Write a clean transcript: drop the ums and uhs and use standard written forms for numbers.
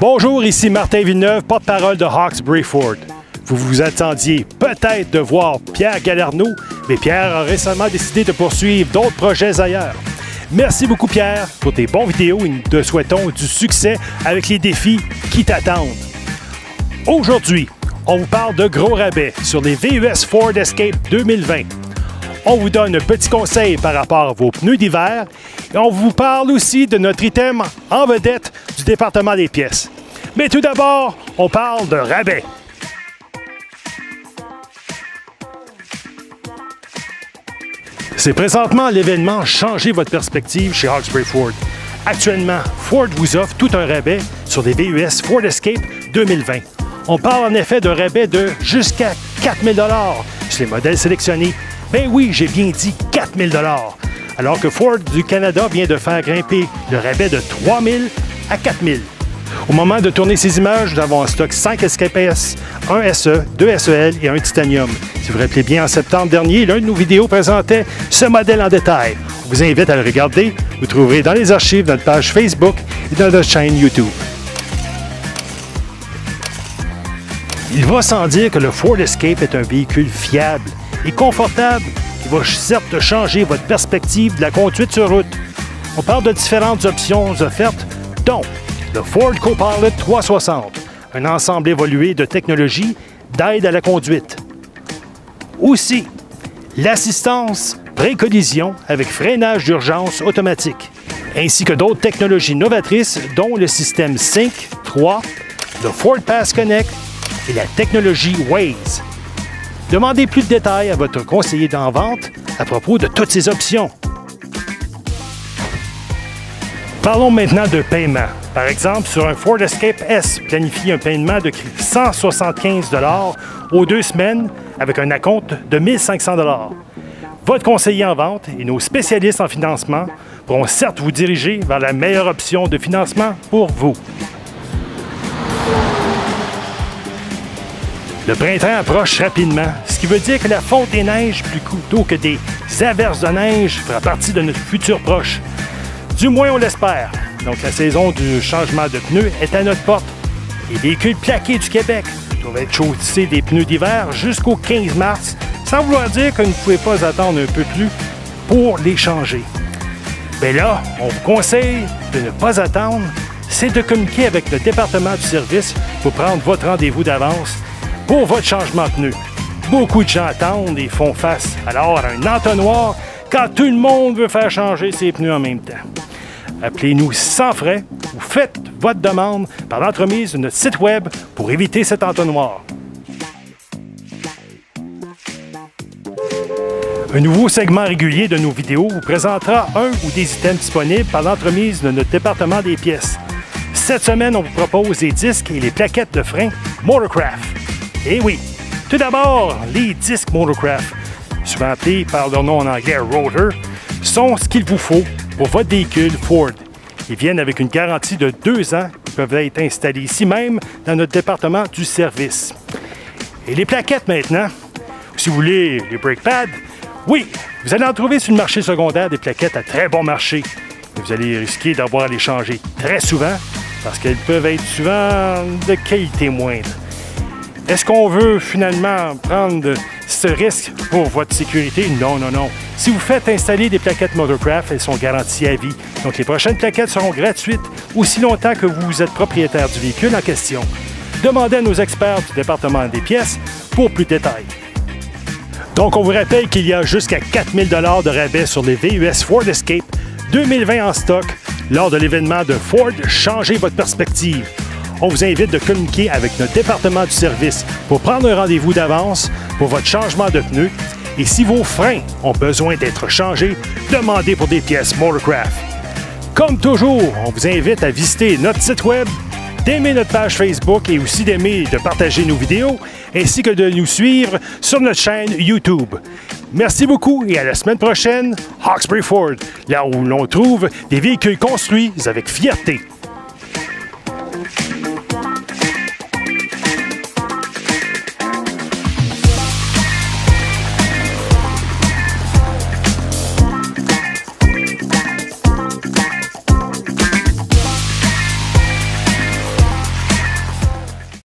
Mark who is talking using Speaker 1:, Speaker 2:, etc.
Speaker 1: Bonjour, ici Martin Villeneuve, porte-parole de Hawkesbury Ford. Vous vous attendiez peut-être de voir Pierre Galerno, mais Pierre a récemment décidé de poursuivre d'autres projets ailleurs. Merci beaucoup Pierre pour tes bons vidéos et nous te souhaitons du succès avec les défis qui t'attendent. Aujourd'hui, on vous parle de gros rabais sur les VUS Ford Escape 2020. On vous donne un petit conseil par rapport à vos pneus d'hiver et on vous parle aussi de notre item en vedette du département des pièces. Mais tout d'abord, on parle de rabais. C'est présentement l'événement Changez votre perspective chez Hawkesbury Ford. Actuellement, Ford vous offre tout un rabais sur les VUS Ford Escape 2020. On parle en effet de rabais de jusqu'à 4 000 $ sur les modèles sélectionnés. Ben oui, j'ai bien dit 4 000 $. Alors que Ford du Canada vient de faire grimper le rabais de 3 000 à 4 000. Au moment de tourner ces images, nous avons en stock 5 Escape S, un SE, 2 SEL et un Titanium. Si vous vous rappelez bien, en septembre dernier, l'un de nos vidéos présentait ce modèle en détail. On vous invite à le regarder. Vous trouverez dans les archives de notre page Facebook et dans notre chaîne YouTube. Il va sans dire que le Ford Escape est un véhicule fiable et confortable qui va certes changer votre perspective de la conduite sur route. On parle de différentes options offertes, dont le Ford Copilot 360, un ensemble évolué de technologies d'aide à la conduite. Aussi, l'assistance pré-collision avec freinage d'urgence automatique, ainsi que d'autres technologies novatrices dont le système Sync 3, le Ford Pass Connect et la technologie Waze. Demandez plus de détails à votre conseiller en vente à propos de toutes ces options. Parlons maintenant de paiement. Par exemple, sur un Ford Escape S, planifiez un paiement de 175 $ aux 2 semaines avec un acompte de 1 500 $. Votre conseiller en vente et nos spécialistes en financement pourront certes vous diriger vers la meilleure option de financement pour vous. Le printemps approche rapidement, ce qui veut dire que la fonte des neiges plutôt que des averses de neige fera partie de notre futur proche. Du moins, on l'espère. Donc, la saison du changement de pneus est à notre porte. Les véhicules plaqués du Québec doivent être chaussés des pneus d'hiver jusqu'au 15 mars, sans vouloir dire que vous ne pouvez pas attendre un peu plus pour les changer. Mais là, on vous conseille de ne pas attendre, c'est de communiquer avec le département du service pour prendre votre rendez-vous d'avance pour votre changement de pneus. Beaucoup de gens attendent et font face alors à un entonnoir quand tout le monde veut faire changer ses pneus en même temps. Appelez-nous sans frais ou faites votre demande par l'entremise de notre site web pour éviter cet entonnoir. Un nouveau segment régulier de nos vidéos vous présentera un ou des items disponibles par l'entremise de notre département des pièces. Cette semaine, on vous propose les disques et les plaquettes de frein Motorcraft. Et oui, tout d'abord, les disques Motorcraft, souvent appelés par leur nom en anglais Rotor, sont ce qu'il vous faut pour votre véhicule Ford. Ils viennent avec une garantie de 2 ans qui peuvent être installés ici même dans notre département du service. Et les plaquettes maintenant, si vous voulez les brake pads, oui, vous allez en trouver sur le marché secondaire des plaquettes à très bon marché. Mais vous allez risquer d'avoir à les changer très souvent parce qu'elles peuvent être souvent de qualité moindre. Est-ce qu'on veut finalement prendre ce risque pour votre sécurité? Non, non, non. Si vous faites installer des plaquettes Motorcraft, elles sont garanties à vie. Donc, les prochaines plaquettes seront gratuites aussi longtemps que vous êtes propriétaire du véhicule en question. Demandez à nos experts du département des pièces pour plus de détails. Donc, on vous rappelle qu'il y a jusqu'à 4 000 $ de rabais sur les VUS Ford Escape 2020 en stock lors de l'événement de Ford Changez votre perspective. On vous invite de communiquer avec notre département du service pour prendre un rendez-vous d'avance pour votre changement de pneus. Et si vos freins ont besoin d'être changés, demandez pour des pièces Motorcraft. Comme toujours, on vous invite à visiter notre site web, d'aimer notre page Facebook et aussi d'aimer et de partager nos vidéos, ainsi que de nous suivre sur notre chaîne YouTube. Merci beaucoup et à la semaine prochaine, Hawkesbury Ford, là où l'on trouve des véhicules construits avec fierté.